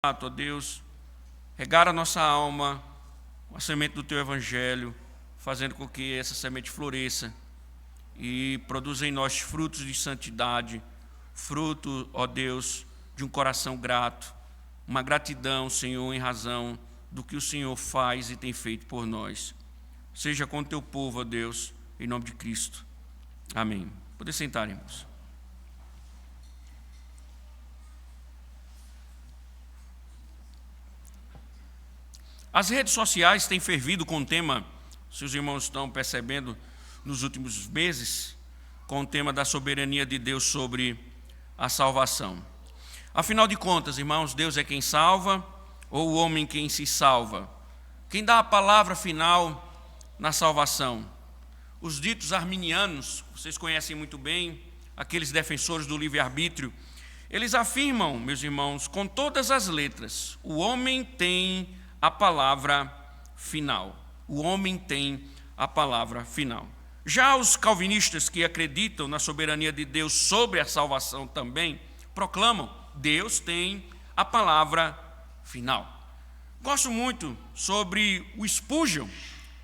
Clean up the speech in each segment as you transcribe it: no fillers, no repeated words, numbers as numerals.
ó Deus, regar a nossa alma com a semente do Teu Evangelho, fazendo com que essa semente floresça e produza em nós frutos de santidade, fruto, ó Deus, de um coração grato, uma gratidão, Senhor, em razão do que o Senhor faz e tem feito por nós. Seja com o Teu povo, ó Deus, em nome de Cristo. Amém. Poder sentar, irmãos. As redes sociais têm fervido com o tema, se os irmãos estão percebendo, nos últimos meses, com o tema da soberania de Deus sobre a salvação. Afinal de contas, irmãos, Deus é quem salva ou o homem quem se salva? Quem dá a palavra final na salvação? Os ditos arminianos, vocês conhecem muito bem, aqueles defensores do livre-arbítrio, eles afirmam, meus irmãos, com todas as letras, o homem tem a palavra final. O homem tem a palavra final. Já os calvinistas que acreditam na soberania de Deus sobre a salvação também proclamam: Deus tem a palavra final. Gosto muito sobre o Spurgeon,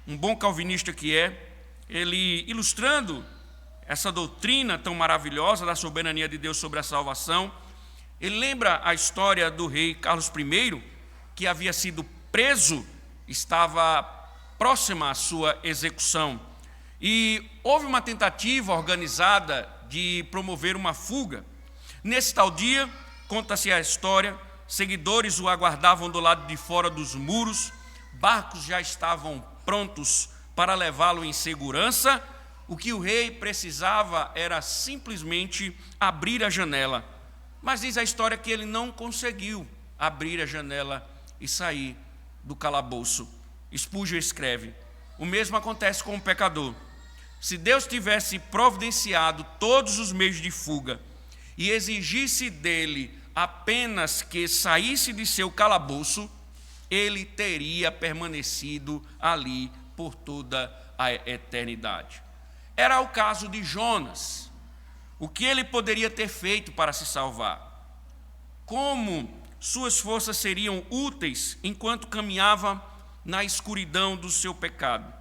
um bom calvinista que é, ele ilustrando essa doutrina tão maravilhosa da soberania de Deus sobre a salvação. Ele lembra a história do rei Carlos I, que havia sido preso, estava próxima à sua execução. E houve uma tentativa organizada de promover uma fuga. Nesse tal dia, conta-se a história, seguidores o aguardavam do lado de fora dos muros, barcos já estavam prontos para levá-lo em segurança. O que o rei precisava era simplesmente abrir a janela. Mas diz a história que ele não conseguiu abrir a janela e sair do calabouço. Spurgeon escreve: o mesmo acontece com o pecador. Se Deus tivesse providenciado todos os meios de fuga e exigisse dele apenas que saísse de seu calabouço, ele teria permanecido ali por toda a eternidade. Era o caso de Jonas. O que ele poderia ter feito para se salvar? Como suas forças seriam úteis enquanto caminhava na escuridão do seu pecado?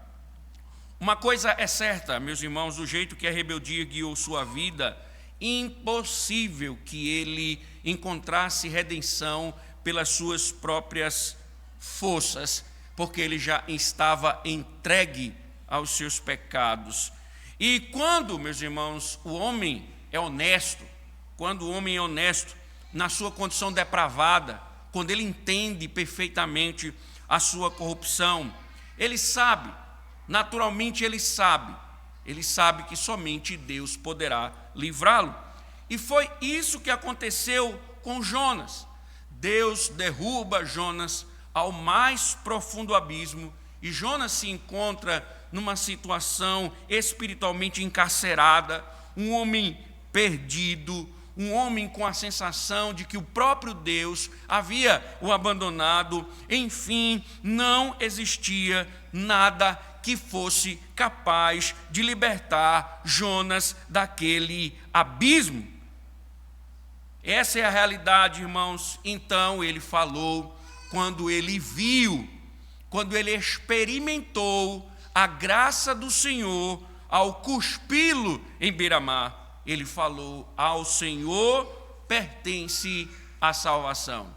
Uma coisa é certa, meus irmãos, do jeito que a rebeldia guiou sua vida, impossível que ele encontrasse redenção pelas suas próprias forças, porque ele já estava entregue aos seus pecados. E quando, meus irmãos, o homem é honesto, na sua condição depravada, quando ele entende perfeitamente a sua corrupção, ele sabe, naturalmente ele sabe que somente Deus poderá livrá-lo. E foi isso que aconteceu com Jonas. Deus derruba Jonas ao mais profundo abismo, e Jonas se encontra numa situação espiritualmente encarcerada, um homem perdido, um homem com a sensação de que o próprio Deus havia o abandonado. Enfim, não existia nada que fosse capaz de libertar Jonas daquele abismo. Essa é a realidade, irmãos. Então ele falou, quando ele viu, quando ele experimentou a graça do Senhor ao cuspi-lo em beira-mar, ele falou: ao Senhor pertence a salvação.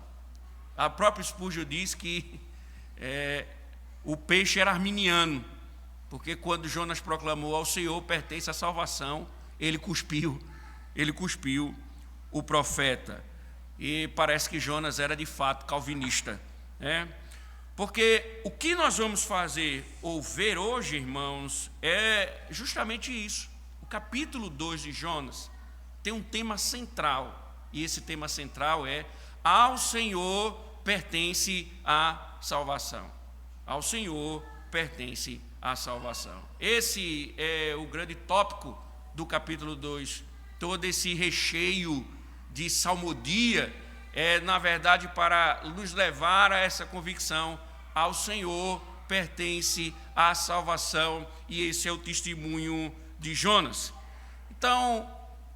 A própria Spurgeon diz que o peixe era arminiano, porque quando Jonas proclamou: ao Senhor pertence a salvação, ele cuspiu o profeta. E parece que Jonas era de fato calvinista, né? Porque o que nós vamos fazer ou ver hoje, irmãos, é justamente isso. O capítulo 2 de Jonas tem um tema central, e esse tema central é: ao Senhor pertence a salvação. Ao Senhor pertence a salvação. Esse é o grande tópico do capítulo 2. Todo esse recheio de salmodia é, na verdade, para nos levar a essa convicção: ao Senhor pertence a salvação, e esse é o testemunho de Jonas. Então,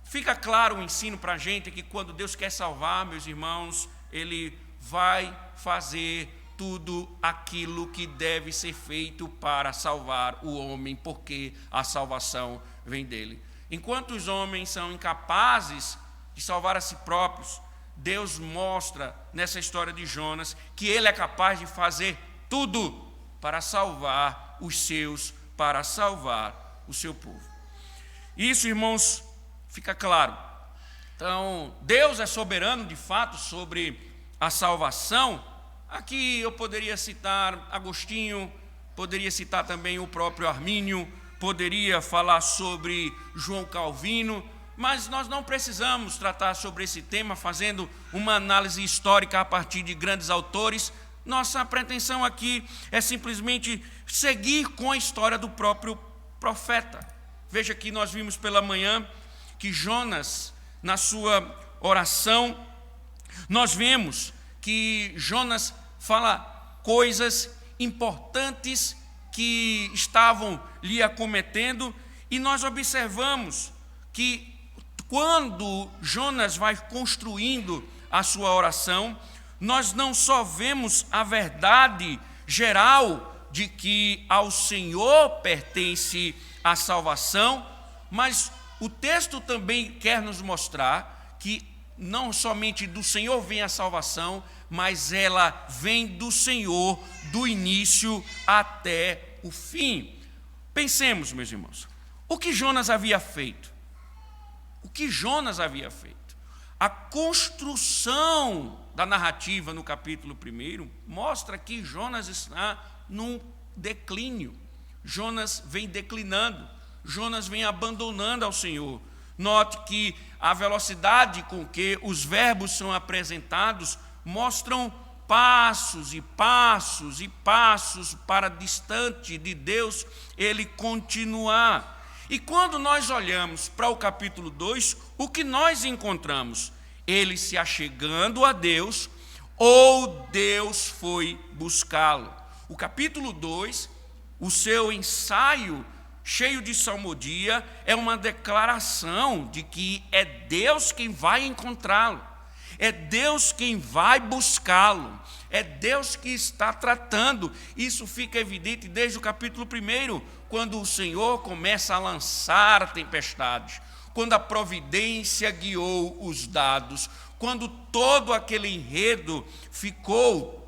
fica claro o ensino para a gente que quando Deus quer salvar, meus irmãos, Ele vai fazer tudo aquilo que deve ser feito para salvar o homem, porque a salvação vem dele. Enquanto os homens são incapazes de salvar a si próprios, Deus mostra nessa história de Jonas que ele é capaz de fazer tudo para salvar os seus, para salvar o seu povo. Isso, irmãos, fica claro. Então, Deus é soberano de fato sobre a salvação. Aqui eu poderia citar Agostinho, poderia citar também o próprio Armínio, poderia falar sobre João Calvino, mas nós não precisamos tratar sobre esse tema fazendo uma análise histórica a partir de grandes autores. Nossa pretensão aqui é simplesmente seguir com a história do próprio profeta. Veja que nós vimos pela manhã que Jonas, na sua oração, nós vemos que Jonas fala coisas importantes que estavam lhe acometendo, e nós observamos que quando Jonas vai construindo a sua oração, nós não só vemos a verdade geral de que ao Senhor pertence a salvação, mas o texto também quer nos mostrar que não somente do Senhor vem a salvação, mas ela vem do Senhor do início até o fim. Pensemos, meus irmãos, o que Jonas havia feito? O que Jonas havia feito? A construção da narrativa no capítulo 1 mostra que Jonas está num declínio. Jonas vem declinando, Jonas vem abandonando ao Senhor. Note que a velocidade com que os verbos são apresentados mostram passos e passos e passos para distante de Deus ele continuar. E quando nós olhamos para o capítulo 2, o que nós encontramos? Ele se achegando a Deus, ou Deus foi buscá-lo. O capítulo 2, o seu ensaio cheio de salmodia, é uma declaração de que é Deus quem vai encontrá-lo, é Deus quem vai buscá-lo, é Deus que está tratando. Isso fica evidente desde o capítulo 1, quando o Senhor começa a lançar tempestades, quando a providência guiou os dados, quando todo aquele enredo ficou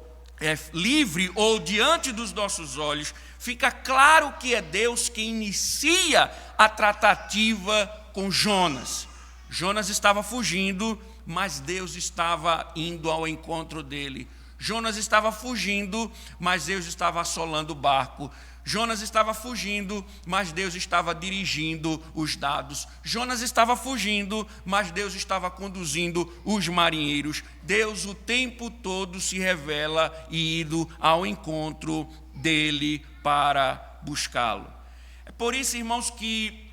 livre ou diante dos nossos olhos, fica claro que é Deus quem inicia a tratativa com Jonas. Jonas estava fugindo, mas Deus estava indo ao encontro dele. Jonas estava fugindo, mas Deus estava assolando o barco. Jonas estava fugindo, mas Deus estava dirigindo os dados. Jonas estava fugindo, mas Deus estava conduzindo os marinheiros. Deus o tempo todo se revela e indo ao encontro dele para buscá-lo. É por isso, irmãos, que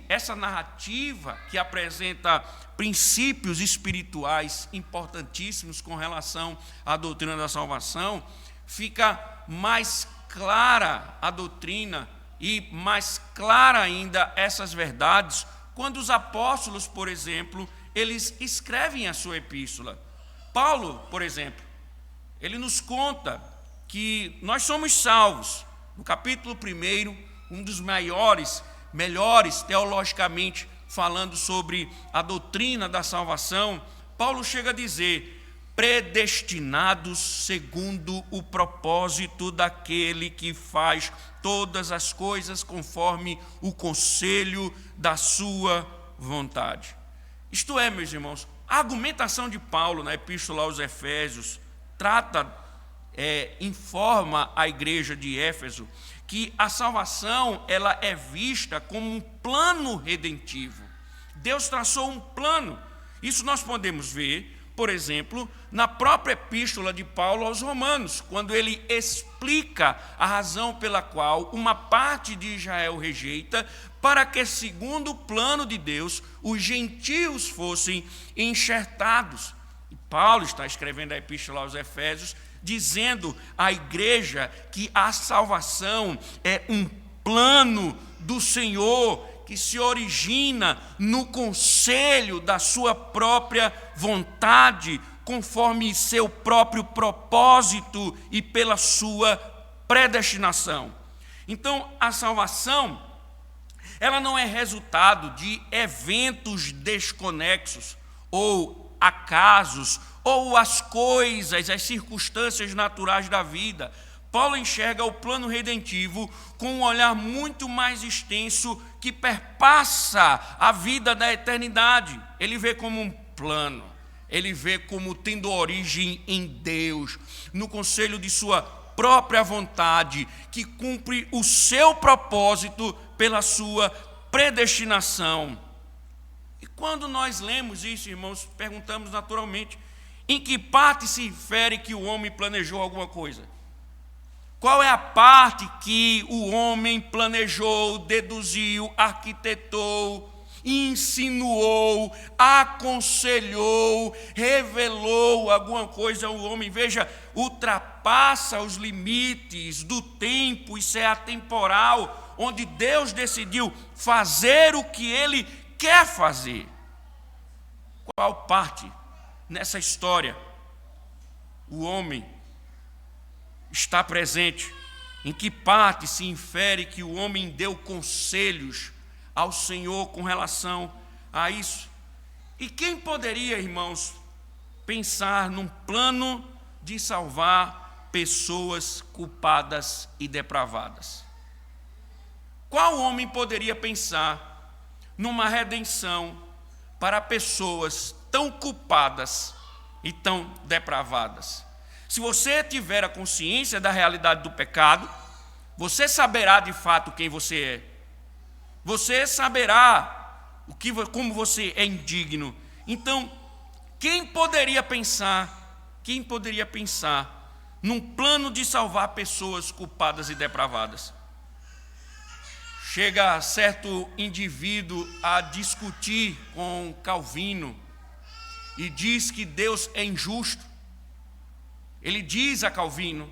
essa narrativa que apresenta princípios espirituais importantíssimos com relação à doutrina da salvação, fica mais clara a doutrina e mais clara ainda essas verdades quando os apóstolos, por exemplo, eles escrevem a sua epístola. Paulo, por exemplo, ele nos conta que nós somos salvos. No capítulo 1, um dos melhores teologicamente falando sobre a doutrina da salvação, Paulo chega a dizer: predestinados segundo o propósito daquele que faz todas as coisas conforme o conselho da sua vontade. Isto é, meus irmãos, a argumentação de Paulo na epístola aos Efésios informa a igreja de Éfeso que a salvação ela é vista como um plano redentivo. Deus traçou um plano. Isso nós podemos ver, por exemplo, na própria epístola de Paulo aos Romanos, quando ele explica a razão pela qual uma parte de Israel rejeita, para que, segundo o plano de Deus, os gentios fossem enxertados. E Paulo está escrevendo a epístola aos Efésios, dizendo à igreja que a salvação é um plano do Senhor, que se origina no conselho da sua própria vontade, conforme seu próprio propósito e pela sua predestinação. Então, a salvação, ela não é resultado de eventos desconexos, ou acasos, ou as coisas, as circunstâncias naturais da vida. Paulo enxerga o plano redentivo com um olhar muito mais extenso que perpassa a vida da eternidade. Ele vê como um plano, ele vê como tendo origem em Deus, no conselho de sua própria vontade, que cumpre o seu propósito pela sua predestinação. E quando nós lemos isso, irmãos, perguntamos naturalmente, em que parte se infere que o homem planejou alguma coisa? Qual é a parte que o homem planejou, deduziu, arquitetou, insinuou, aconselhou, revelou alguma coisa ao homem? Veja, ultrapassa os limites do tempo, isso é atemporal, onde Deus decidiu fazer o que Ele quer fazer. Qual parte nessa história o homem está presente? Em que parte se infere que o homem deu conselhos ao Senhor com relação a isso? E quem poderia, irmãos, pensar num plano de salvar pessoas culpadas e depravadas? Qual homem poderia pensar numa redenção para pessoas tão culpadas e tão depravadas? Se você tiver a consciência da realidade do pecado, você saberá de fato quem você é. Você saberá como você é indigno. Então, quem poderia pensar num plano de salvar pessoas culpadas e depravadas? Chega certo indivíduo a discutir com Calvino e diz que Deus é injusto. Ele diz a Calvino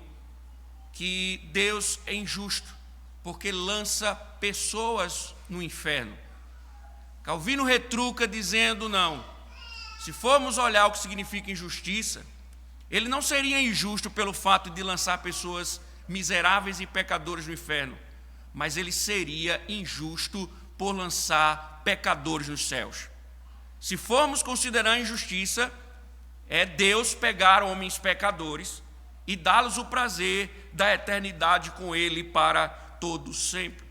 que Deus é injusto porque lança pessoas no inferno. Calvino retruca dizendo: não, se formos olhar o que significa injustiça, ele não seria injusto pelo fato de lançar pessoas miseráveis e pecadores no inferno, mas ele seria injusto por lançar pecadores nos céus. Se formos considerar injustiça, é Deus pegar homens pecadores e dá-los o prazer da eternidade com Ele para todos sempre.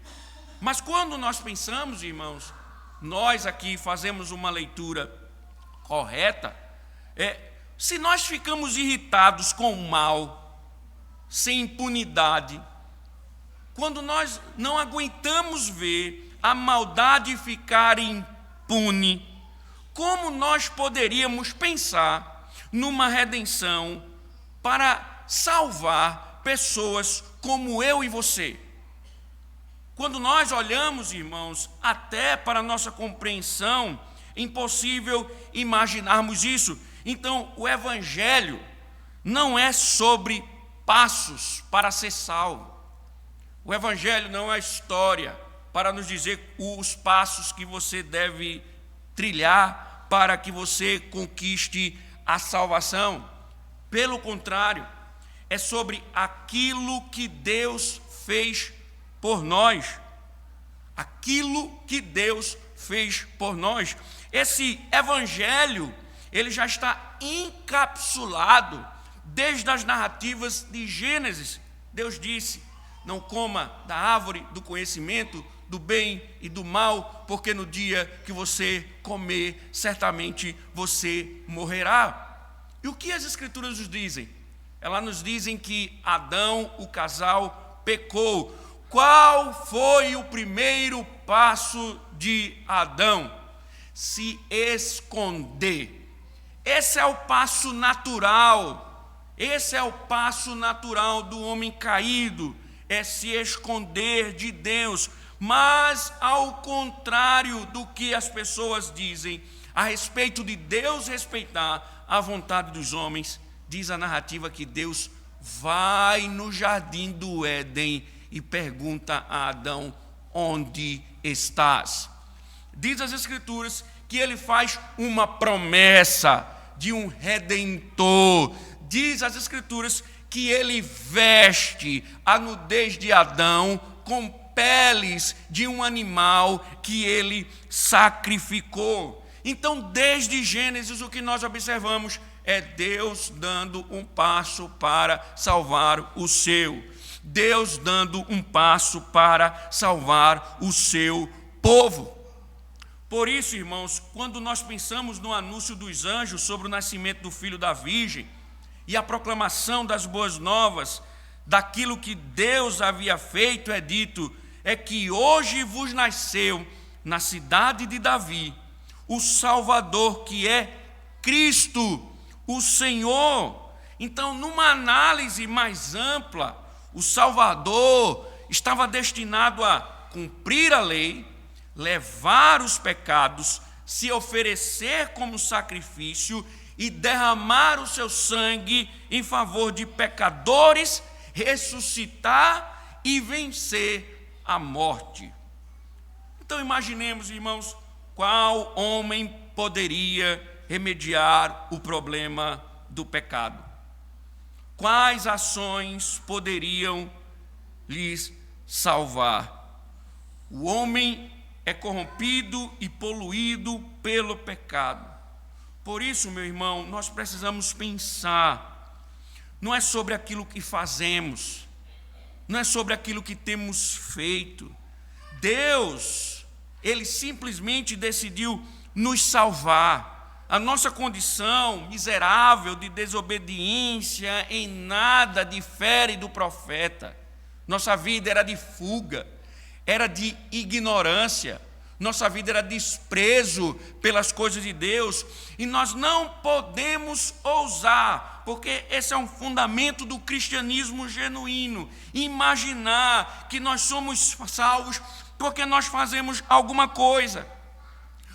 Mas quando nós pensamos, irmãos, nós aqui fazemos uma leitura correta, se nós ficamos irritados com o mal, sem impunidade, quando nós não aguentamos ver a maldade ficar impune, como nós poderíamos pensar numa redenção para salvar pessoas como eu e você? Quando nós olhamos, irmãos, até para a nossa compreensão, é impossível imaginarmos isso. Então, o Evangelho não é sobre passos para ser salvo. O Evangelho não é história para nos dizer os passos que você deve trilhar para que você conquiste a salvação. Pelo contrário, é sobre aquilo que Deus fez por nós. Aquilo que Deus fez por nós. Esse Evangelho, ele já está encapsulado desde as narrativas de Gênesis. Deus disse: não coma da árvore do conhecimento do bem e do mal, porque no dia que você comer, certamente você morrerá. E o que as Escrituras nos dizem? Elas nos dizem que Adão, o casal, pecou. Qual foi o primeiro passo de Adão? Se esconder. Esse é o passo natural. Esse é o passo natural do homem caído, é se esconder de Deus. Mas, ao contrário do que as pessoas dizem a respeito de Deus respeitar a vontade dos homens, diz a narrativa que Deus vai no jardim do Éden e pergunta a Adão: onde estás? Diz as Escrituras que ele faz uma promessa: de um redentor. Diz as Escrituras que ele veste a nudez de Adão com peles de um animal que ele sacrificou. Então, desde Gênesis, o que nós observamos é Deus dando um passo para salvar o seu. Deus dando um passo para salvar o seu povo. Por isso, irmãos, quando nós pensamos no anúncio dos anjos sobre o nascimento do Filho da Virgem e a proclamação das boas novas, daquilo que Deus havia feito, é dito, é que hoje vos nasceu na cidade de Davi o Salvador, que é Cristo, o Senhor. Então, numa análise mais ampla, o Salvador estava destinado a cumprir a lei, levar os pecados, se oferecer como sacrifício e derramar o seu sangue em favor de pecadores, ressuscitar e vencer a morte. Então imaginemos, irmãos, qual homem poderia remediar o problema do pecado? Quais ações poderiam lhes salvar? O homem é corrompido e poluído pelo pecado. Por isso, meu irmão, nós precisamos pensar, não é sobre aquilo que fazemos, não é sobre aquilo que temos feito. Deus, Ele simplesmente decidiu nos salvar. A nossa condição miserável de desobediência em nada difere do profeta. Nossa vida era de fuga, era de ignorância, nossa vida era desprezo pelas coisas de Deus, e nós não podemos ousar, porque esse é um fundamento do cristianismo genuíno, imaginar que nós somos salvos porque nós fazemos alguma coisa,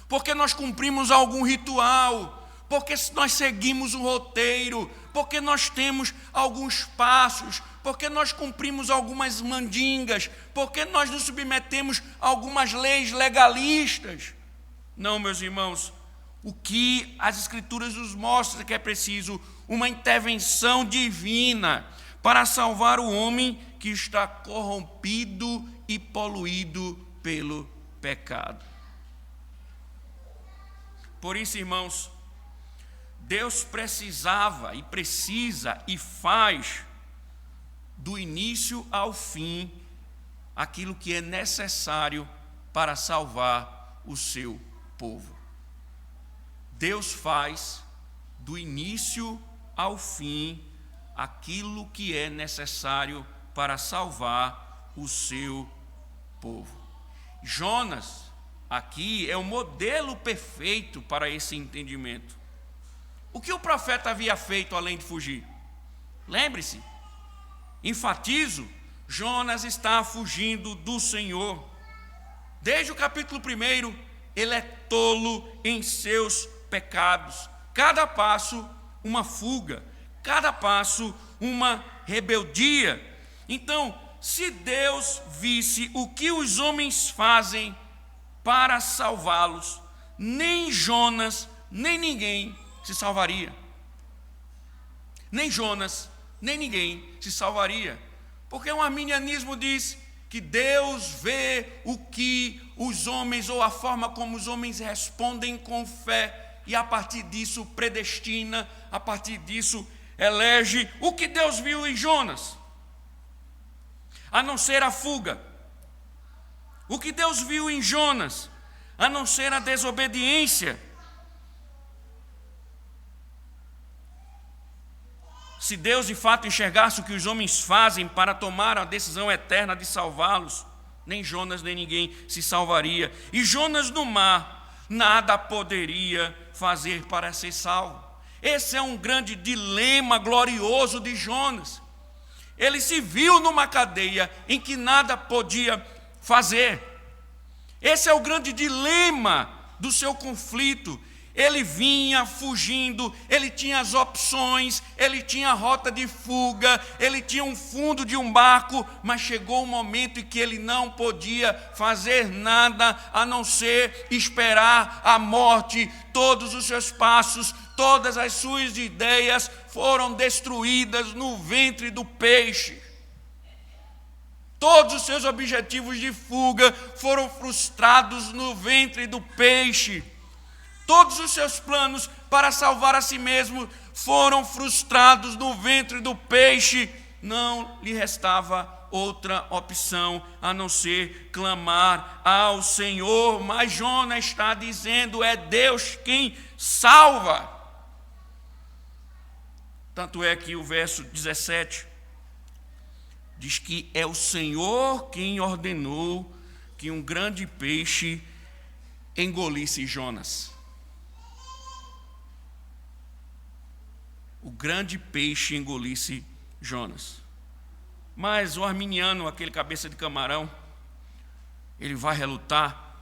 porque nós cumprimos algum ritual, porque nós seguimos um roteiro, porque nós temos alguns passos, porque nós cumprimos algumas mandingas, porque nós nos submetemos a algumas leis legalistas. Não, meus irmãos, o que as Escrituras nos mostram é que é preciso uma intervenção divina para salvar o homem que está corrompido e poluído pelo pecado. Por isso, irmãos, Deus precisava e precisa e faz do início ao fim aquilo que é necessário para salvar o seu povo. Deus faz do início ao fim aquilo que é necessário para salvar o seu povo. Jonas, aqui, é o modelo perfeito para esse entendimento. O que o profeta havia feito além de fugir? Lembre-se, enfatizo, Jonas está fugindo do Senhor. Desde o capítulo 1, ele é tolo em seus pecados. Cada passo, uma fuga. Cada passo, uma rebeldia. Então, se Deus visse o que os homens fazem para salvá-los, nem Jonas, nem ninguém se salvaria. Nem Jonas, nem ninguém se salvaria. Porque o arminianismo diz que Deus vê o que os homens, ou a forma como os homens respondem com fé, e a partir disso predestina, a partir disso elege. O que Deus viu em Jonas? A não ser a fuga. O que Deus viu em Jonas? A não ser a desobediência. Se Deus de fato enxergasse o que os homens fazem para tomar a decisão eterna de salvá-los, nem Jonas nem ninguém se salvaria. E Jonas no mar nada poderia fazer para ser salvo. Esse é um grande dilema glorioso de Jonas. Ele se viu numa cadeia em que nada podia fazer. Esse é o grande dilema do seu conflito. Ele vinha fugindo, ele tinha as opções, ele tinha a rota de fuga, ele tinha um fundo de um barco, mas chegou um momento em que ele não podia fazer nada a não ser esperar a morte. Todos os seus passos, todas as suas ideias foram destruídas no ventre do peixe. Todos os seus objetivos de fuga foram frustrados no ventre do peixe. Todos os seus planos para salvar a si mesmo foram frustrados no ventre do peixe. Não lhe restava outra opção a não ser clamar ao Senhor. Mas Jonas está dizendo: é Deus quem salva. Tanto é que o verso 17 diz que é o Senhor quem ordenou que um grande peixe engolisse Jonas. O grande peixe engolisse Jonas. Mas o arminiano, aquele cabeça de camarão, ele vai relutar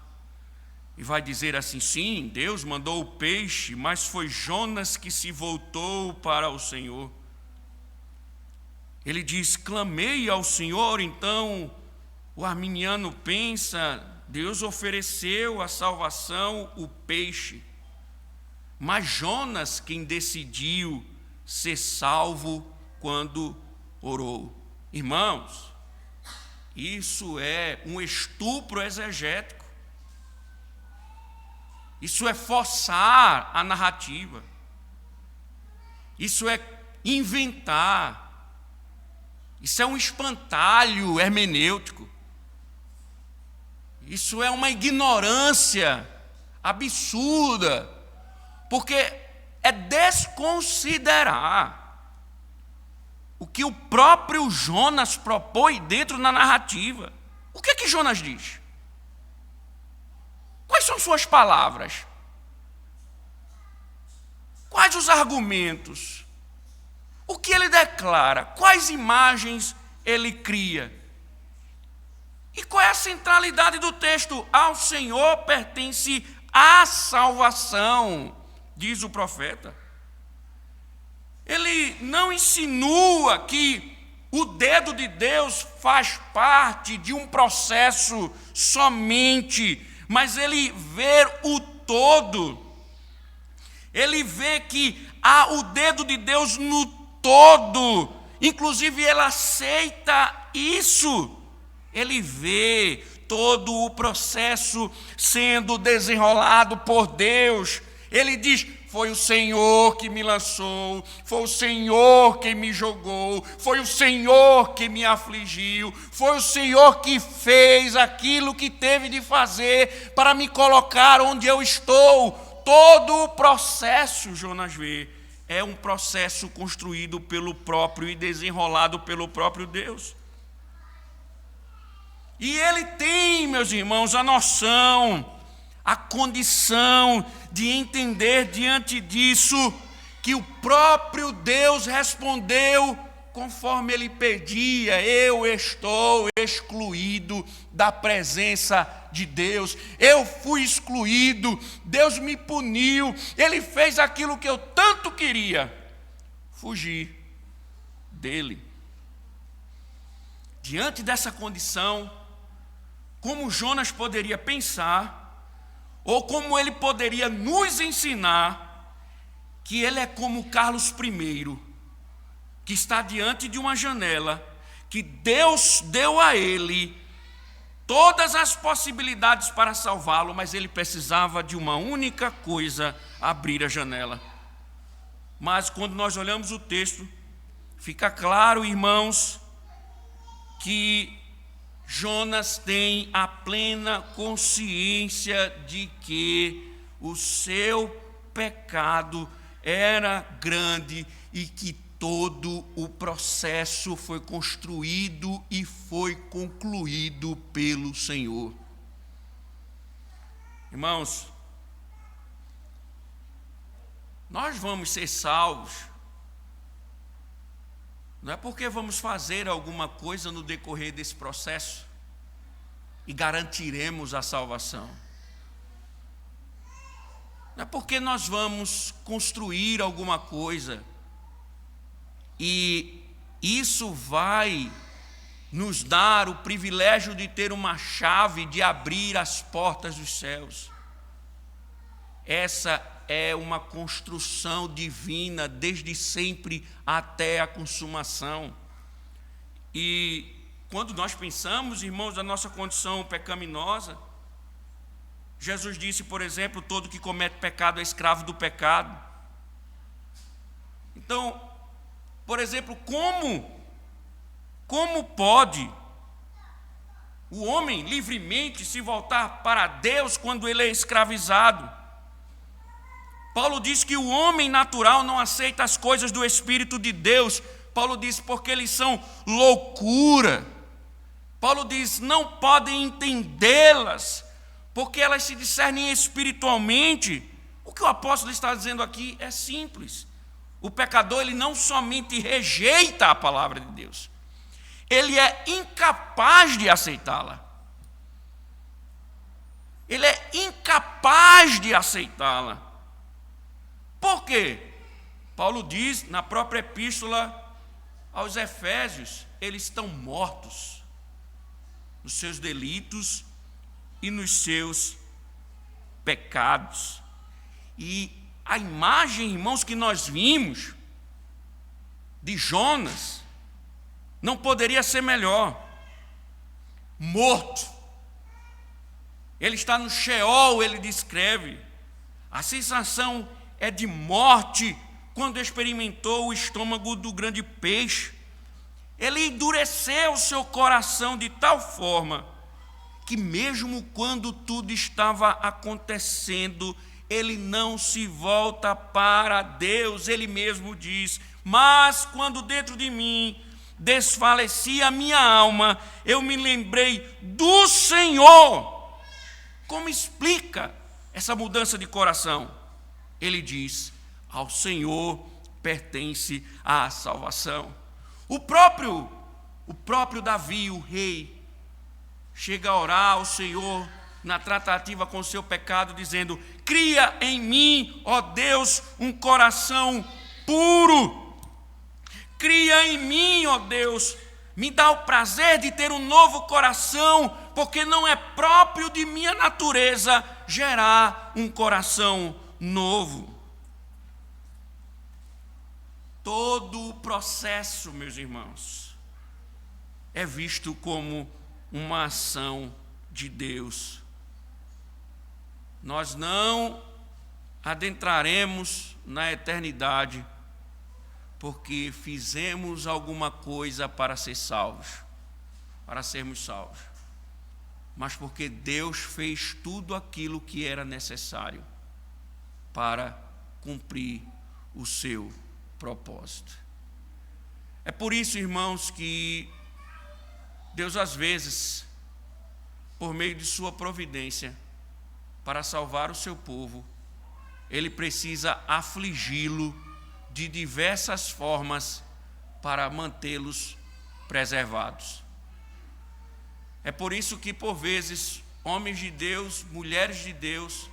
e vai dizer assim: sim, Deus mandou o peixe, mas foi Jonas que se voltou para o Senhor. Ele diz: clamei ao Senhor. Então o arminiano pensa: Deus ofereceu a salvação, o peixe, mas Jonas quem decidiu ser salvo quando orou. Irmãos, isso é um estupro exegético. Isso é forçar a narrativa. Isso é inventar. Isso é um espantalho hermenêutico. Isso é uma ignorância absurda, porque é desconsiderar o que o próprio Jonas propõe dentro da narrativa. O que é que Jonas diz? Quais são suas palavras? Quais os argumentos? O que ele declara? Quais imagens ele cria? E qual é a centralidade do texto? Ao Senhor pertence a salvação, diz o profeta. Ele não insinua que o dedo de Deus faz parte de um processo somente, mas ele vê o todo. Ele vê que há o dedo de Deus no todo. Inclusive, ele aceita isso. Ele vê todo o processo sendo desenrolado por Deus. Ele diz: foi o Senhor que me lançou, foi o Senhor que me jogou, foi o Senhor que me afligiu, foi o Senhor que fez aquilo que teve de fazer para me colocar onde eu estou. Todo o processo, Jonas vê, é um processo construído pelo próprio e desenrolado pelo próprio Deus. E ele tem, meus irmãos, a noção, a condição de entender diante disso que o próprio Deus respondeu conforme ele pedia: eu estou excluído da presença de Deus, eu fui excluído, Deus me puniu, ele fez aquilo que eu tanto queria, fugir dele. Diante dessa condição, como Jonas poderia pensar, ou como ele poderia nos ensinar que ele é como Carlos I, que está diante de uma janela, que Deus deu a ele todas as possibilidades para salvá-lo, mas ele precisava de uma única coisa: abrir a janela. Mas quando nós olhamos o texto, fica claro, irmãos, que Jonas tem a plena consciência de que o seu pecado era grande e que todo o processo foi construído e foi concluído pelo Senhor. Irmãos, nós vamos ser salvos não é porque vamos fazer alguma coisa no decorrer desse processo e garantiremos a salvação. Não é porque nós vamos construir alguma coisa e isso vai nos dar o privilégio de ter uma chave de abrir as portas dos céus. Essa é uma construção divina desde sempre até a consumação. E quando nós pensamos, irmãos, da nossa condição pecaminosa, Jesus disse, por exemplo, todo que comete pecado é escravo do pecado. Então, por exemplo, como pode o homem livremente se voltar para Deus quando ele é escravizado? Paulo diz que o homem natural não aceita as coisas do Espírito de Deus. Paulo diz porque eles são loucura. Paulo diz não podem entendê-las, porque elas se discernem espiritualmente. O que o apóstolo está dizendo aqui é simples. O pecador, ele não somente rejeita a palavra de Deus, ele é incapaz de aceitá-la. Ele é incapaz de aceitá-la. Por quê? Paulo diz na própria epístola aos Efésios, eles estão mortos nos seus delitos e nos seus pecados. E a imagem, irmãos, que nós vimos de Jonas não poderia ser melhor. Morto. Ele está no Sheol, ele descreve. A sensação é de morte quando experimentou o estômago do grande peixe. Ele endureceu o seu coração de tal forma que mesmo quando tudo estava acontecendo, ele não se volta para Deus. Ele mesmo diz, mas quando dentro de mim desfalecia a minha alma, eu me lembrei do Senhor. Como explica essa mudança de coração? Ele diz, ao Senhor pertence a salvação. O próprio Davi, o rei, chega a orar ao Senhor na tratativa com o seu pecado, dizendo, cria em mim, ó Deus, um coração puro. Cria em mim, ó Deus, me dá o prazer de ter um novo coração, porque não é próprio de minha natureza gerar um coração novo. Todo o processo, meus irmãos, é visto como uma ação de Deus. Nós não adentraremos na eternidade porque fizemos alguma coisa para ser salvos, para sermos salvos, mas porque Deus fez tudo aquilo que era necessário para cumprir o seu propósito. É por isso, irmãos, que Deus, às vezes, por meio de sua providência, para salvar o seu povo, Ele precisa afligi-lo de diversas formas para mantê-los preservados. É por isso que, por vezes, homens de Deus, mulheres de Deus,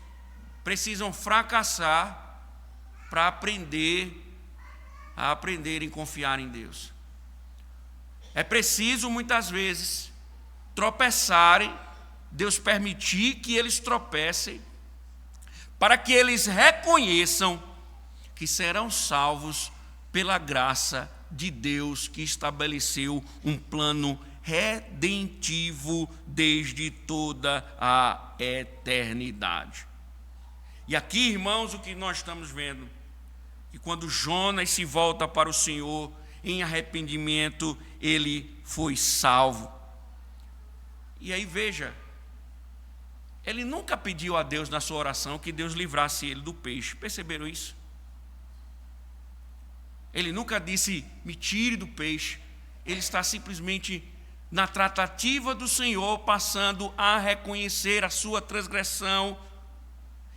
precisam fracassar para aprender em confiar em Deus. É preciso, muitas vezes, tropeçarem, Deus permitir que eles tropecem, para que eles reconheçam que serão salvos pela graça de Deus, que estabeleceu um plano redentivo desde toda a eternidade. E aqui, irmãos, o que nós estamos vendo, que quando Jonas se volta para o Senhor em arrependimento, ele foi salvo. E aí veja, ele nunca pediu a Deus na sua oração que Deus livrasse ele do peixe. Perceberam isso? Ele nunca disse, me tire do peixe. Ele está simplesmente na tratativa do Senhor, passando a reconhecer a sua transgressão.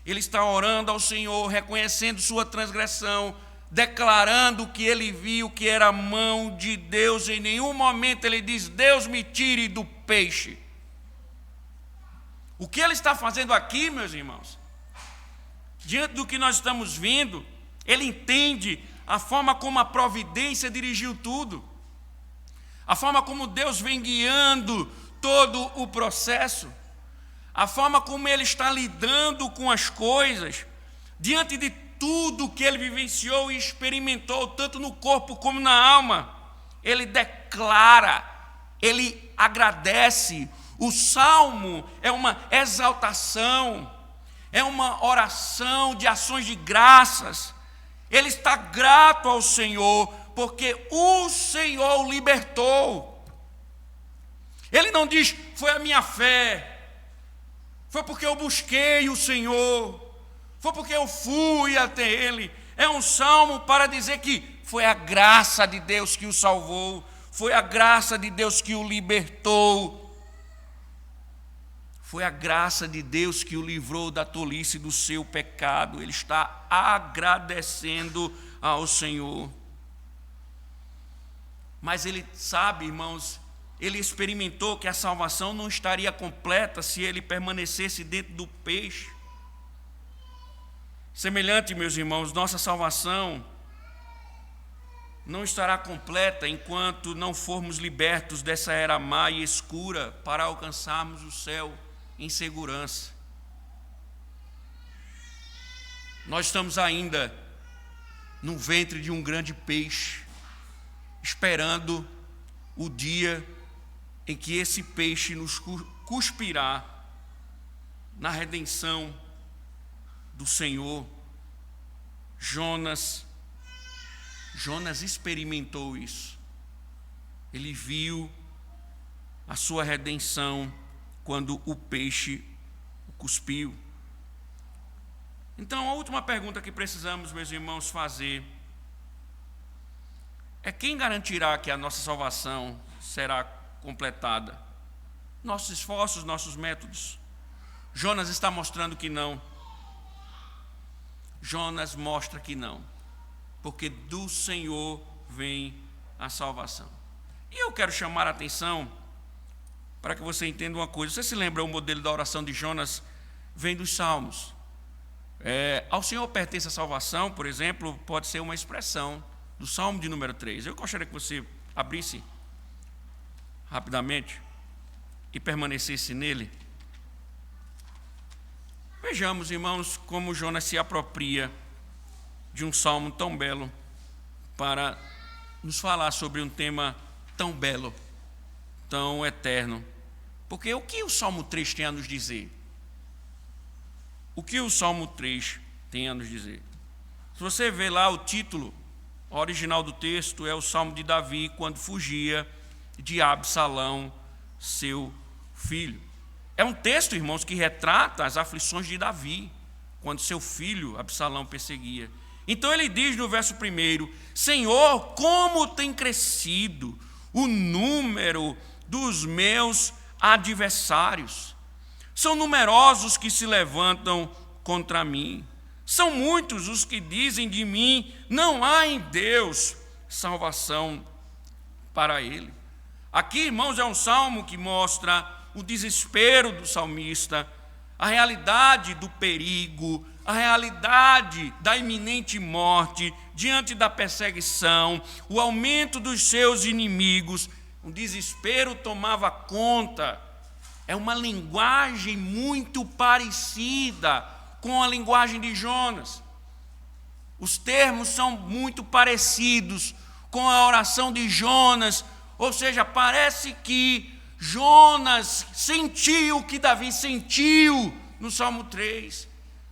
Ele está orando ao Senhor, reconhecendo sua transgressão, declarando que ele viu que era a mão de Deus. Em nenhum momento ele diz, Deus me tire do peixe. O que ele está fazendo aqui, meus irmãos? Diante do que nós estamos vendo, ele entende a forma como a providência dirigiu tudo, a forma como Deus vem guiando todo o processo, a forma como Ele está lidando com as coisas, diante de tudo que ele vivenciou e experimentou, tanto no corpo como na alma, ele declara, ele agradece. O salmo é uma exaltação, é uma oração de ações de graças. Ele está grato ao Senhor, porque o Senhor o libertou. Ele não diz, foi a minha fé, foi porque eu busquei o Senhor, foi porque eu fui até Ele. É um salmo para dizer que foi a graça de Deus que o salvou, foi a graça de Deus que o libertou, foi a graça de Deus que o livrou da tolice do seu pecado. Ele está agradecendo ao Senhor. Mas ele sabe, irmãos, ele experimentou que a salvação não estaria completa se ele permanecesse dentro do peixe. Semelhante, meus irmãos, nossa salvação não estará completa enquanto não formos libertos dessa era má e escura para alcançarmos o céu em segurança. Nós estamos ainda no ventre de um grande peixe, esperando o dia em que esse peixe nos cuspirá na redenção do Senhor. Jonas experimentou isso. Ele viu a sua redenção quando o peixe o cuspiu. Então, a última pergunta que precisamos, meus irmãos, fazer é: quem garantirá que a nossa salvação será completada? Nossos esforços, nossos métodos? Jonas está mostrando que não. Jonas mostra que não, porque do Senhor vem a salvação. E eu quero chamar a atenção para que você entenda uma coisa. Você se lembra, o modelo da oração de Jonas vem dos Salmos. Ao Senhor pertence a salvação, por exemplo, pode ser uma expressão do Salmo de número 3. Eu gostaria que você abrisse rapidamente e permanecesse nele. Vejamos, irmãos, como Jonas se apropria de um salmo tão belo para nos falar sobre um tema tão belo, tão eterno. Porque o que o Salmo 3 tem a nos dizer? O que o Salmo 3 tem a nos dizer? Se você vê lá o título original do texto, é o Salmo de Davi quando fugia de Absalão, seu filho. É um texto, irmãos, que retrata as aflições de Davi, quando seu filho Absalão perseguia. Então ele diz no verso 1: Senhor, como tem crescido o número dos meus adversários. São numerosos que se levantam contra mim. São muitos os que dizem de mim, não há em Deus salvação para ele. Aqui, irmãos, é um salmo que mostra o desespero do salmista, a realidade do perigo, a realidade da iminente morte diante da perseguição, o aumento dos seus inimigos. O desespero tomava conta. É uma linguagem muito parecida com a linguagem de Jonas. Os termos são muito parecidos com a oração de Jonas, ou seja, parece que Jonas sentiu o que Davi sentiu no Salmo 3.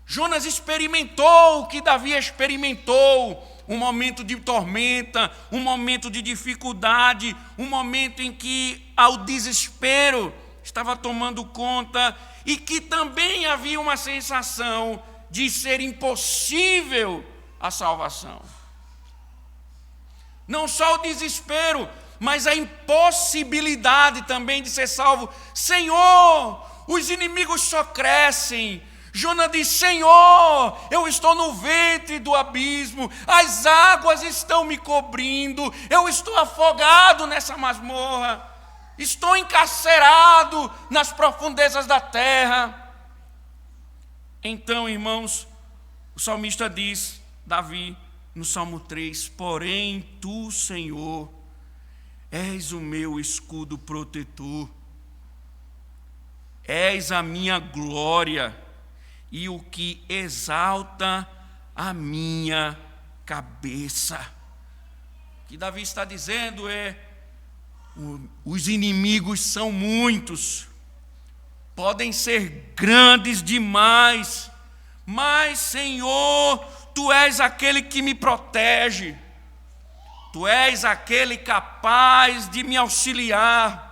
Jonas experimentou o que Davi experimentou, um momento de tormenta, um momento de dificuldade, um momento em que o desespero estava tomando conta e que também havia uma sensação de ser impossível a salvação. Não só o desespero, mas a impossibilidade também de ser salvo. Senhor, os inimigos só crescem. Jonas diz: Senhor, eu estou no ventre do abismo, as águas estão me cobrindo, eu estou afogado nessa masmorra, estou encarcerado nas profundezas da terra. Então, irmãos, o salmista diz, Davi, no Salmo 3, porém tu, Senhor, és o meu escudo protetor, és a minha glória e o que exalta a minha cabeça. O que Davi está dizendo é: os inimigos são muitos, podem ser grandes demais, mas, Senhor, Tu és aquele que me protege, Tu és aquele capaz de me auxiliar,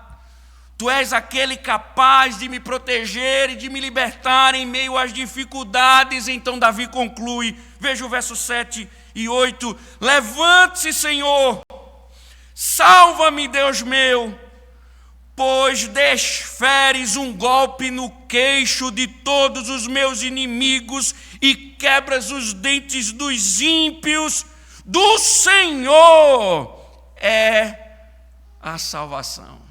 Tu és aquele capaz de me proteger e de me libertar em meio às dificuldades. Então Davi conclui, veja o verso 7 e 8: levante-se, Senhor, salva-me, Deus meu, pois desferes um golpe no queixo de todos os meus inimigos e quebras os dentes dos ímpios. Do Senhor é a salvação.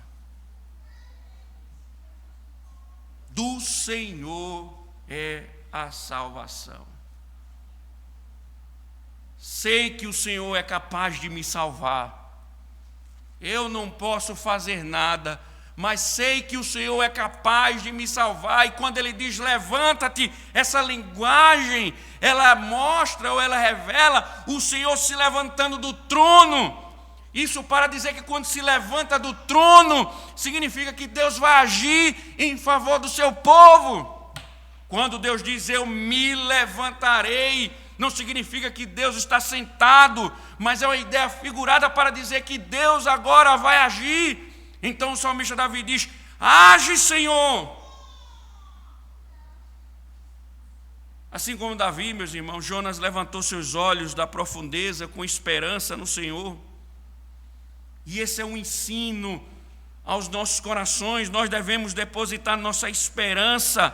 Do Senhor é a salvação. Sei que o Senhor é capaz de me salvar. Eu não posso fazer nada, mas sei que o Senhor é capaz de me salvar. E quando Ele diz levanta-te, essa linguagem, ela mostra ou ela revela o Senhor se levantando do trono. Isso para dizer que quando se levanta do trono, significa que Deus vai agir em favor do seu povo. Quando Deus diz eu me levantarei, não significa que Deus está sentado, mas é uma ideia figurada para dizer que Deus agora vai agir. Então o salmista Davi diz: age, Senhor. Assim como Davi, meus irmãos, Jonas levantou seus olhos da profundeza com esperança no Senhor. E esse é um ensino aos nossos corações. Nós devemos depositar nossa esperança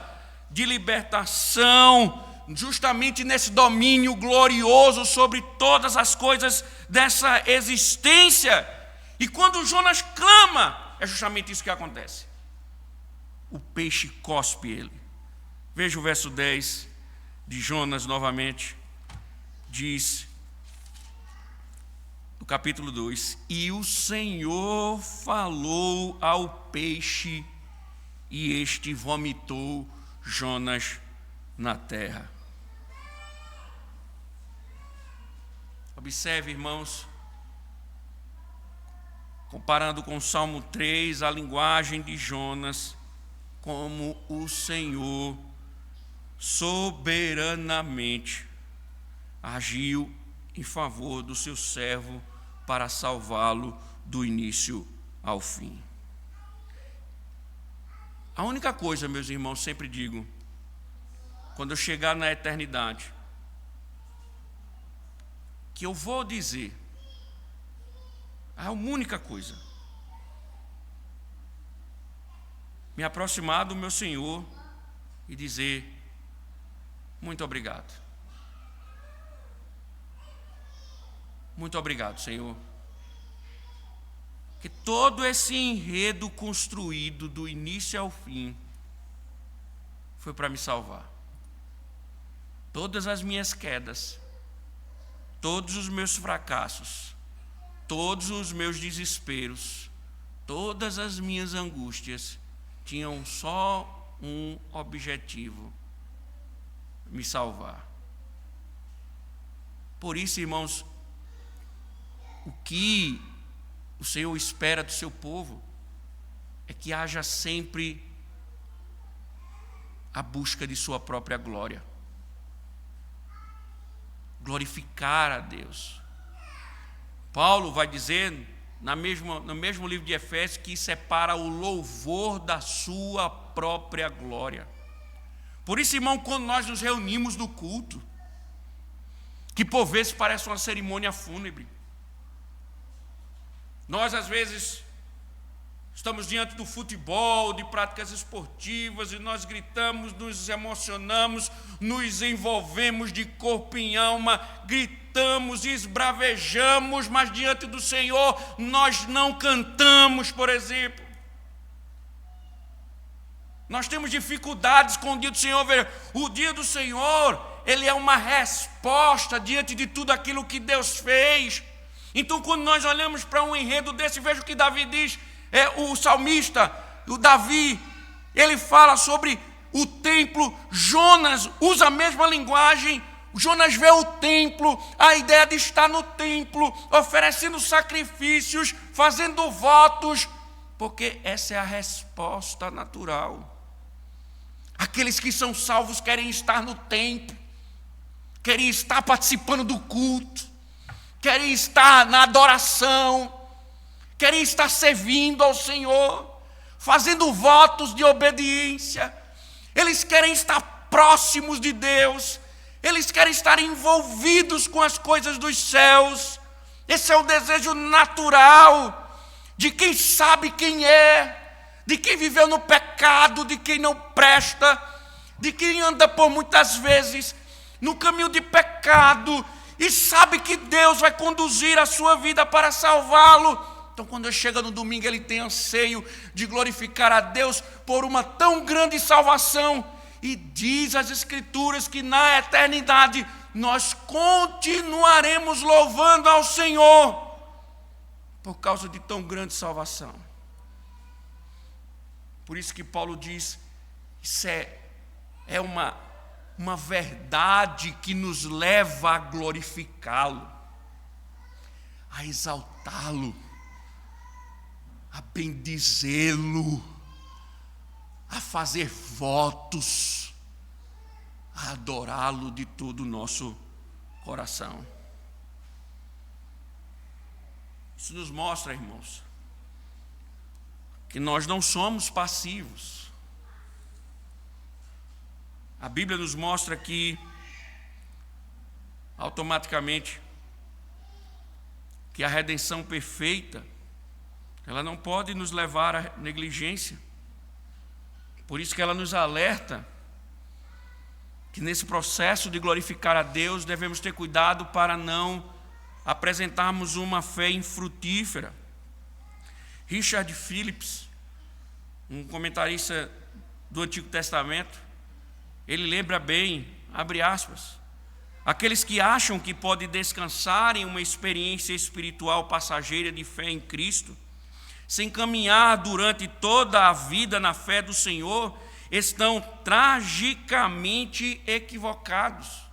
de libertação justamente nesse domínio glorioso sobre todas as coisas dessa existência. E quando Jonas clama, é justamente isso que acontece. O peixe cospe ele. Veja o verso 10 de Jonas novamente. Diz, no capítulo 2: e o Senhor falou ao peixe, e este vomitou Jonas na terra. Observe, irmãos, comparando com o Salmo 3, a linguagem de Jonas, como o Senhor soberanamente agiu em favor do seu servo para salvá-lo do início ao fim. A única coisa, meus irmãos, sempre digo, quando eu chegar na eternidade, que eu vou dizer, a única coisa, me aproximar do meu Senhor e dizer: muito obrigado. Muito obrigado, Senhor. Que todo esse enredo construído do início ao fim foi para me salvar. Todas as minhas quedas, todos os meus fracassos, todos os meus desesperos, todas as minhas angústias tinham só um objetivo: me salvar. Por isso, irmãos, o que o Senhor espera do seu povo é que haja sempre a busca de sua própria glória. Glorificar a Deus. Paulo vai dizer no mesmo livro de Efésios que isso é para o louvor da sua própria glória. Por isso, irmão, quando nós nos reunimos no culto, que por vezes parece uma cerimônia fúnebre, nós às vezes estamos diante do futebol, de práticas esportivas, e nós gritamos, nos emocionamos, nos envolvemos de corpo em alma, gritamos, esbravejamos, mas diante do Senhor nós não cantamos, por exemplo. Nós temos dificuldades com o dia do Senhor. O dia do Senhor, ele é uma resposta diante de tudo aquilo que Deus fez. Então, quando nós olhamos para um enredo desse, veja o que Davi diz. O salmista, o Davi, ele fala sobre o templo. Jonas usa a mesma linguagem Jonas vê o templo, a ideia de estar no templo, oferecendo sacrifícios, fazendo votos, porque essa é a resposta natural. Aqueles que são salvos querem estar no templo, querem estar participando do culto, querem estar na adoração, querem estar servindo ao Senhor, fazendo votos de obediência. Eles querem estar próximos de Deus, eles querem estar envolvidos com as coisas dos céus. Esse é o desejo natural de quem sabe quem é, de quem viveu no pecado, de quem não presta, de quem anda por muitas vezes no caminho de pecado e sabe que Deus vai conduzir a sua vida para salvá-lo. Então, quando chega no domingo, ele tem anseio de glorificar a Deus por uma tão grande salvação. E diz as Escrituras que na eternidade nós continuaremos louvando ao Senhor por causa de tão grande salvação. Por isso que Paulo diz, isso é uma verdade que nos leva a glorificá-lo, a exaltá-lo, a bendizê-lo, a fazer votos, a adorá-lo de todo o nosso coração. Isso nos mostra, irmãos, que nós não somos passivos. A Bíblia nos mostra que, automaticamente, que a redenção perfeita, ela não pode nos levar à negligência. Por isso que ela nos alerta que nesse processo de glorificar a Deus devemos ter cuidado para não apresentarmos uma fé infrutífera. Richard Phillips, um comentarista do Antigo Testamento, ele lembra bem, abre aspas, aqueles que acham que podem descansar em uma experiência espiritual passageira de fé em Cristo, sem caminhar durante toda a vida na fé do Senhor, estão tragicamente equivocados.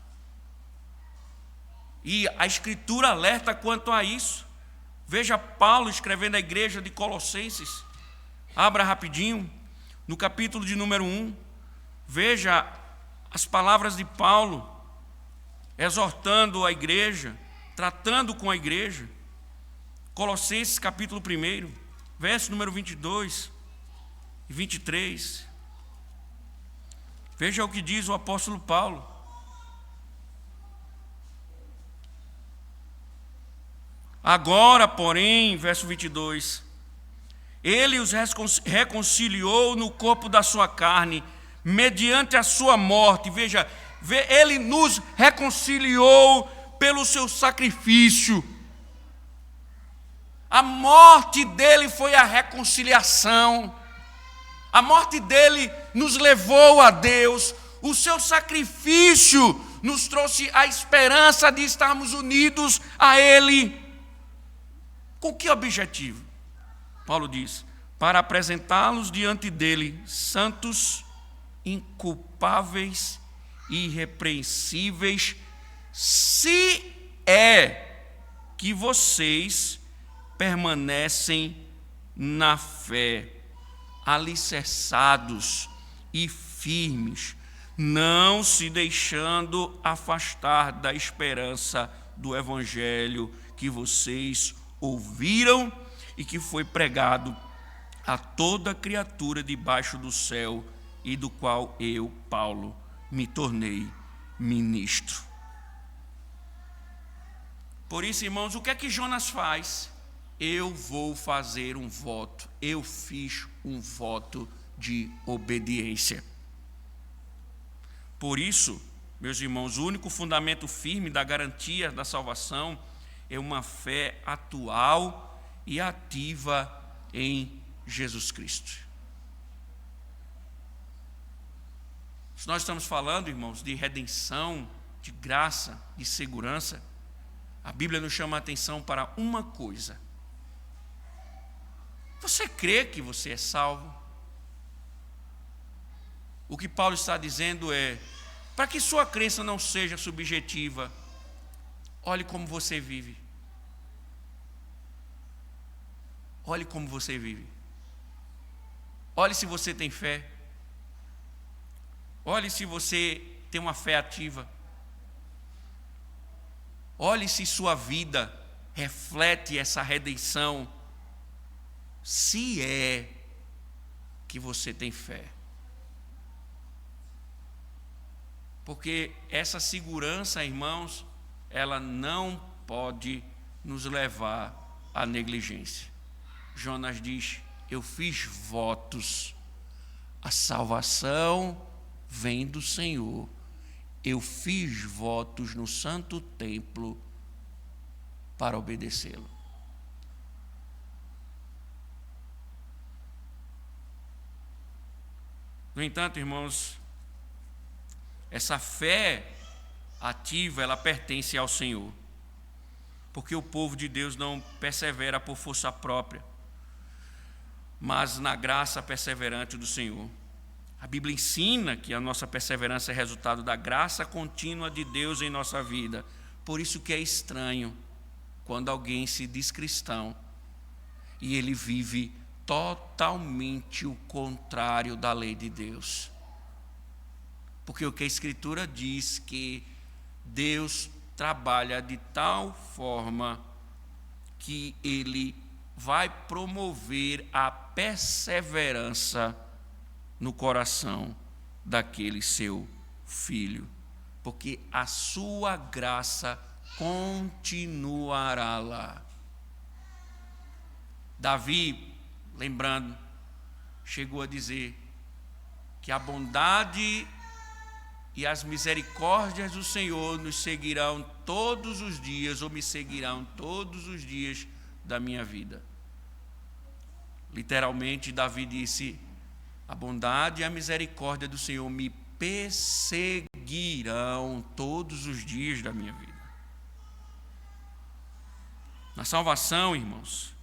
E a Escritura alerta quanto a isso. Veja Paulo escrevendo à igreja de Colossenses. Abra rapidinho, no capítulo de número 1. Veja as palavras de Paulo, exortando a igreja, tratando com a igreja. Colossenses capítulo 1, verso número 22 e 23. Veja o que diz o apóstolo Paulo. Agora, porém, verso 22, ele os reconciliou no corpo da sua carne, mediante a sua morte. Veja, ele nos reconciliou pelo seu sacrifício. A morte dele foi a reconciliação. A morte dele nos levou a Deus. O seu sacrifício nos trouxe a esperança de estarmos unidos a Ele. Com que objetivo? Paulo diz, para apresentá-los diante dele, santos, inculpáveis e irrepreensíveis, se é que vocês permanecem na fé, alicerçados e firmes, não se deixando afastar da esperança do Evangelho que vocês ouviram e que foi pregado a toda criatura debaixo do céu e do qual eu, Paulo, me tornei ministro. Por isso, irmãos, o que é que Jonas faz? Eu vou fazer um voto, eu fiz um voto de obediência. Por isso, meus irmãos, o único fundamento firme da garantia da salvação é uma fé atual e ativa em Jesus Cristo. Se nós estamos falando, irmãos, de redenção, de graça, de segurança, a Bíblia nos chama a atenção para uma coisa. Você crê que você é salvo? O que Paulo está dizendo é, Para que sua crença não seja subjetiva, olhe como você vive. Olhe como você vive. Olhe se você tem fé. Olhe se você tem uma fé ativa. Olhe se sua vida reflete essa redenção. Se é que você tem fé. Porque essa segurança, irmãos, ela não pode nos levar à negligência. Jonas diz: eu fiz votos, a salvação vem do Senhor. Eu fiz votos no santo templo para obedecê-lo. No entanto, irmãos, essa fé ativa, ela pertence ao Senhor. Porque o povo de Deus não persevera por força própria, mas na graça perseverante do Senhor. A Bíblia ensina que a nossa perseverança é resultado da graça contínua de Deus em nossa vida. Por isso que é estranho quando alguém se diz cristão e ele vive totalmente o contrário da lei de Deus. Porque o que a Escritura diz que Deus trabalha de tal forma que Ele vai promover a perseverança no coração daquele seu filho. Porque a sua graça continuará lá. Davi, lembrando, chegou a dizer que a bondade e as misericórdias do Senhor nos seguirão todos os dias, ou me seguirão todos os dias da minha vida. Literalmente, Davi disse: a bondade e a misericórdia do Senhor me perseguirão todos os dias da minha vida. Na salvação, irmãos,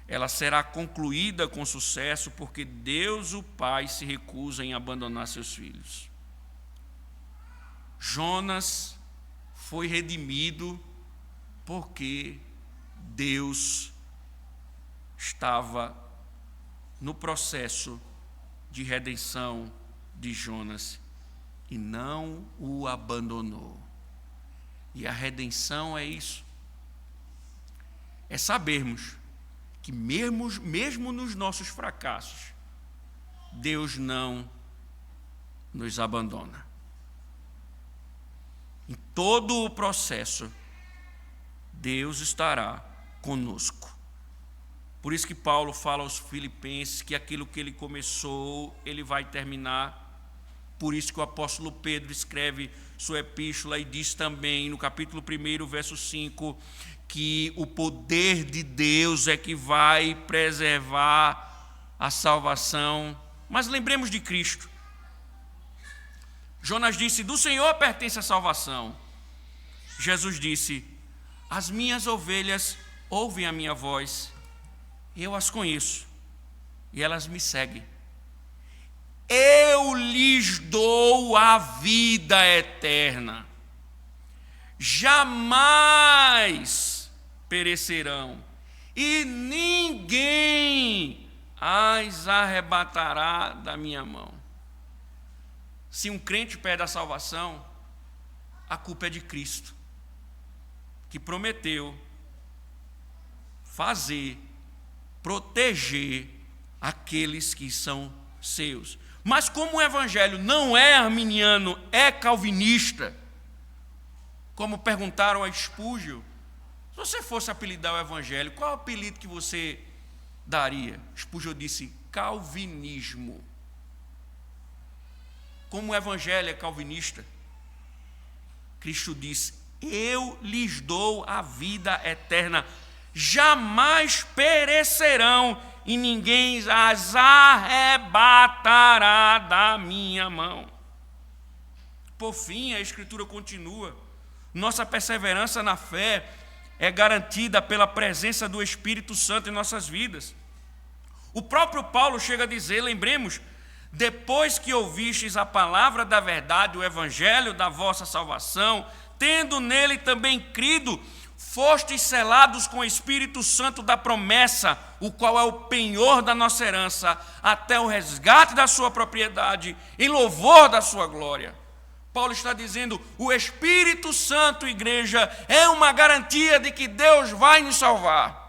ela será concluída com sucesso porque Deus, o Pai, se recusa em abandonar seus filhos. Jonas foi redimido porque Deus estava no processo de redenção de Jonas e não o abandonou. E a redenção é isso. É sabermos que mesmo nos nossos fracassos, Deus não nos abandona. Em todo o processo, Deus estará conosco. Por isso que Paulo fala aos Filipenses que aquilo que ele começou, ele vai terminar. Por isso que o apóstolo Pedro escreve sua epístola e diz também, no capítulo 1, verso 5, que o poder de Deus é que vai preservar a salvação. Mas lembremos de Cristo. Jonas disse: do Senhor pertence a salvação. Jesus disse: as minhas ovelhas ouvem a minha voz, eu as conheço e elas me seguem. Eu lhes dou a vida eterna, jamais perecerão e ninguém as arrebatará da minha mão. Se um crente perde a salvação, a culpa é de Cristo, que prometeu fazer, proteger aqueles que são seus. Mas como o evangelho não é arminiano, é calvinista, como perguntaram a Spurgeon, se você fosse apelidar o evangelho, qual é o apelido que você daria? Spurgeon disse: calvinismo. Como o evangelho é calvinista, Cristo diz: eu lhes dou a vida eterna, jamais perecerão e ninguém as arrebatará da minha mão. Por fim, a Escritura continua: nossa perseverança na fé é garantida pela presença do Espírito Santo em nossas vidas. O próprio Paulo chega a dizer, lembremos, depois que ouvistes a palavra da verdade, o evangelho da vossa salvação, tendo nele também crido, fostes selados com o Espírito Santo da promessa, o qual é o penhor da nossa herança, até o resgate da sua propriedade, em louvor da sua glória. Paulo está dizendo, o Espírito Santo, igreja, é uma garantia de que Deus vai nos salvar.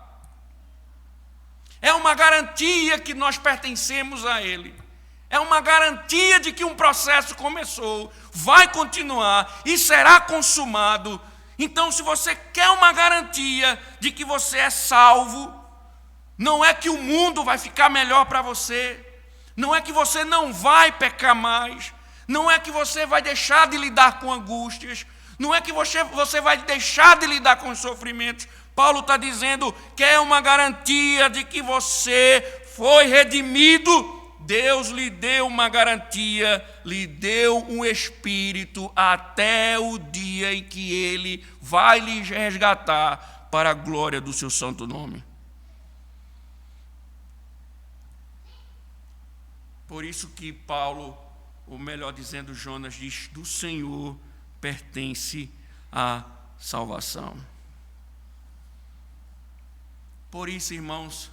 É uma garantia que nós pertencemos a Ele. É uma garantia de que um processo começou, vai continuar e será consumado. Então, se você quer uma garantia de que você é salvo, não é que o mundo vai ficar melhor para você, não é que você não vai pecar mais, não é que você vai deixar de lidar com angústias, não é que você vai deixar de lidar com os sofrimentos. Paulo está dizendo que é uma garantia de que você foi redimido. Deus lhe deu uma garantia, lhe deu um espírito até o dia em que Ele vai lhe resgatar para a glória do seu santo nome. Por isso que Paulo, ou melhor dizendo, Jonas diz, do Senhor pertence a salvação. Por isso, irmãos,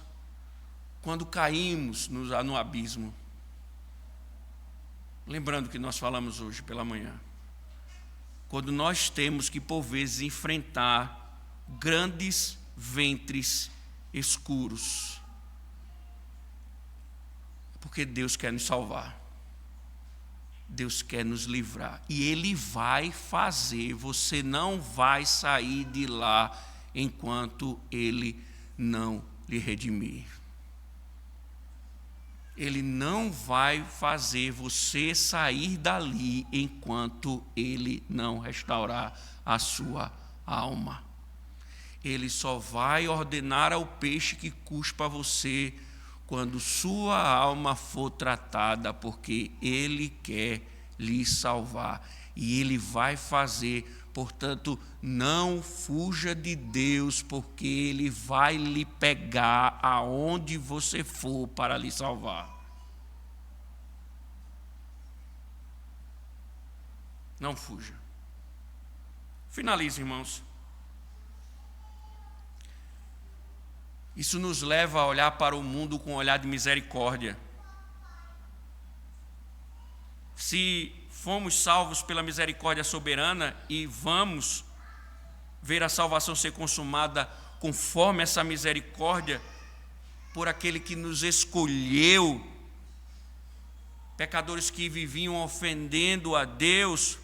quando caímos no abismo, lembrando que nós falamos hoje pela manhã, quando nós temos que, por vezes, enfrentar grandes ventres escuros, porque Deus quer nos salvar, Deus quer nos livrar, e Ele vai fazer, você não vai sair de lá enquanto Ele não lhe redimir. Ele não vai fazer você sair dali enquanto Ele não restaurar a sua alma. Ele só vai ordenar ao peixe que cuspa você quando sua alma for tratada, porque Ele quer lhe salvar. E Ele vai fazer. Portanto, não fuja de Deus, porque Ele vai lhe pegar aonde você for para lhe salvar. Não fuja. Finalize, irmãos. Isso nos leva a olhar para o mundo com um olhar de misericórdia. Se fomos salvos pela misericórdia soberana e vamos ver a salvação ser consumada conforme essa misericórdia por aquele que nos escolheu, pecadores que viviam ofendendo a Deus,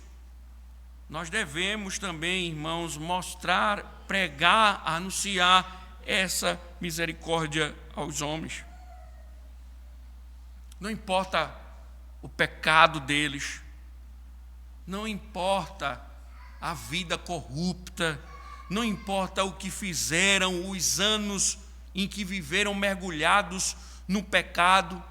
nós devemos também, irmãos, mostrar, pregar, anunciar essa misericórdia aos homens. Não importa o pecado deles, não importa a vida corrupta, não importa o que fizeram, os anos em que viveram mergulhados no pecado,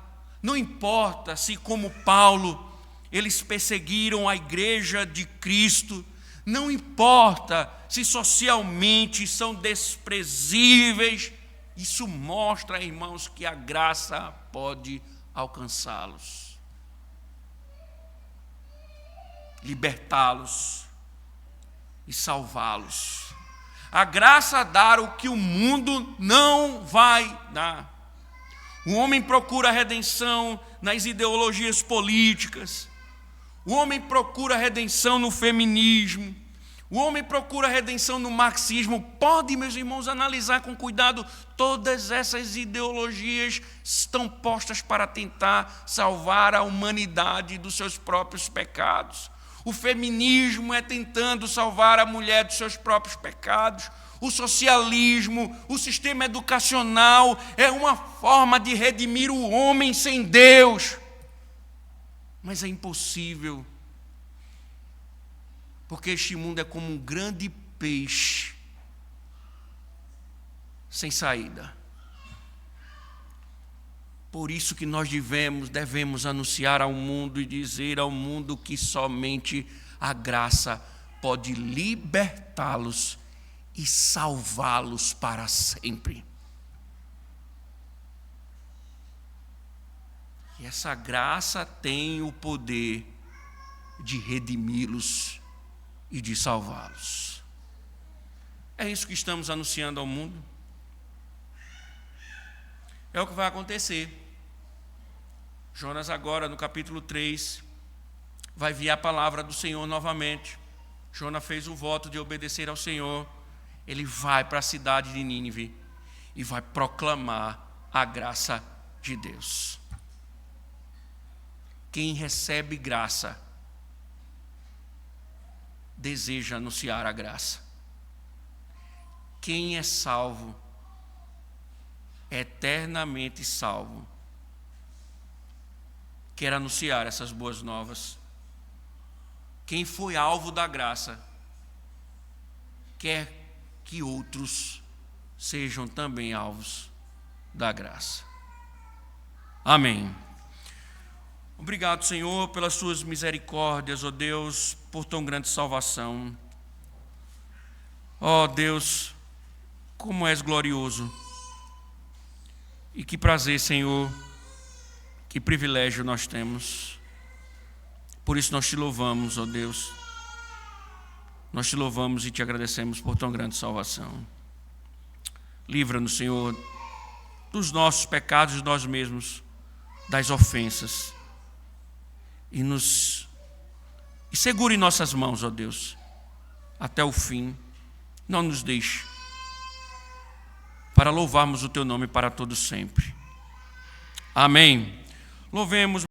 não importa se, como Paulo, eles perseguiram a igreja de Cristo, não importa se socialmente são desprezíveis, isso mostra, irmãos, que a graça pode alcançá-los, libertá-los e salvá-los. A graça dá o que o mundo não vai dar. O homem procura redenção nas ideologias políticas. O homem procura redenção no feminismo. O homem procura redenção no marxismo. Pode, meus irmãos, analisar com cuidado. Todas essas ideologias estão postas para tentar salvar a humanidade dos seus próprios pecados. O feminismo é tentando salvar a mulher dos seus próprios pecados. O socialismo, o sistema educacional é uma forma de redimir o homem sem Deus. Mas é impossível, porque este mundo é como um grande peixe sem saída. Por isso que nós devemos anunciar ao mundo e dizer ao mundo que somente a graça pode libertá-los e salvá-los para sempre. E essa graça tem o poder de redimi-los e de salvá-los. É isso que estamos anunciando ao mundo. É o que vai acontecer. Jonas agora, no capítulo 3, vai vir a palavra do Senhor novamente. Jonas fez o voto de obedecer ao Senhor. Ele vai para a cidade de Nínive e vai proclamar a graça de Deus. Quem recebe graça deseja anunciar a graça. Quem é salvo, eternamente salvo, quer anunciar essas boas novas. Quem foi alvo da graça, quer que outros sejam também alvos da graça. Amém. Obrigado, Senhor, pelas suas misericórdias, ó Deus, por tão grande salvação. Ó Deus, como és glorioso. E que prazer, Senhor, que privilégio nós temos. Por isso nós te louvamos, ó Deus. Nós te louvamos e te agradecemos por tão grande salvação. Livra-nos, Senhor, dos nossos pecados, de nós mesmos, das ofensas. E segure em nossas mãos, ó Deus, até o fim. Não nos deixe, para louvarmos o teu nome para todo sempre. Amém. Louvemos